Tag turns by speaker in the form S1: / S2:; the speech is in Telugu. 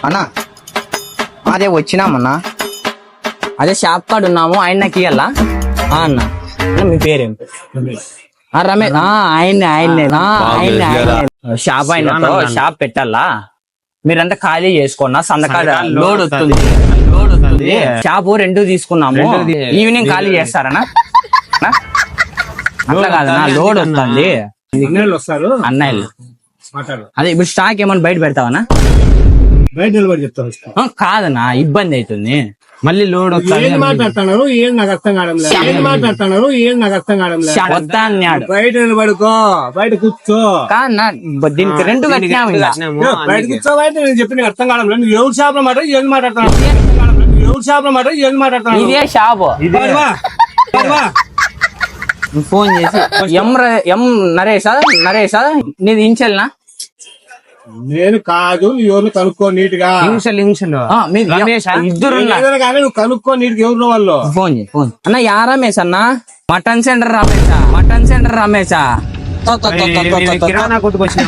S1: అన్నా అదే వచ్చినామన్నా.
S2: అదే షాప్ కాడ ఉన్నాము, ఆయన నాకు ఇయ్యాలా అన్న. మీ పేరేం? రమేష్. ఆయన్నే షాప్ అయిన షాప్ పెట్టాలా, మీరంతా ఖాళీ చేసుకోన్నా, సంతకాడ లోడ్ వస్తుంది. షాపు 2 తీసుకున్నాము, ఈవినింగ్ ఖాళీ చేస్తారనా? అట్లా కాదన్నా, లోడ్ వస్తుంది. అన్నయ్యలు అదే ఇప్పుడు స్టాక్ ఏమన్నా బయట పెడతావనా?
S3: బయట నిలబడి చెప్తా
S2: కాదన్నా, ఇబ్బంది అవుతుంది. మళ్ళీ లోడ్
S3: మాట్లాడుతున్నారు, ఏం నాకు అర్థం కావడం లేదు. ఏం మాట్లాడుతున్నారు, ఏం నాకు అర్థం కావడం లేదు.
S2: వస్తా అన్నాడు.
S3: బయట నిలబడుకో, బయట కూర్చో.
S2: కాదన్నా, దీనికి 2 కట్టినాము.
S3: బయట కూర్చో, బయట నేను చెప్పి నీకు అర్థం కావడం లేదు. నువ్వు ఎవరు షాప్ లో మాట ఏం మాట్లాడుతున్నావు? ఎవరు షాప్ లో మాట ఏం మాట్లాడుతున్నావు?
S2: ఇదే షాపు. ఫోన్ చేసి ఎం నరేషా నీది ఇంచెల్నా?
S3: నేను కాదు, నువ్వు ఎవరు కనుక్కో నీట్ గా.
S2: ఇద్దరు
S3: కానీ నువ్వు కనుక్కో నీట్ గా ఎవరు వాళ్ళు.
S2: ఫోన్ అన్న. యా రమేష్ అన్న? Mutton centre రమేషా? కిరాణా కొట్టుకొచ్చిన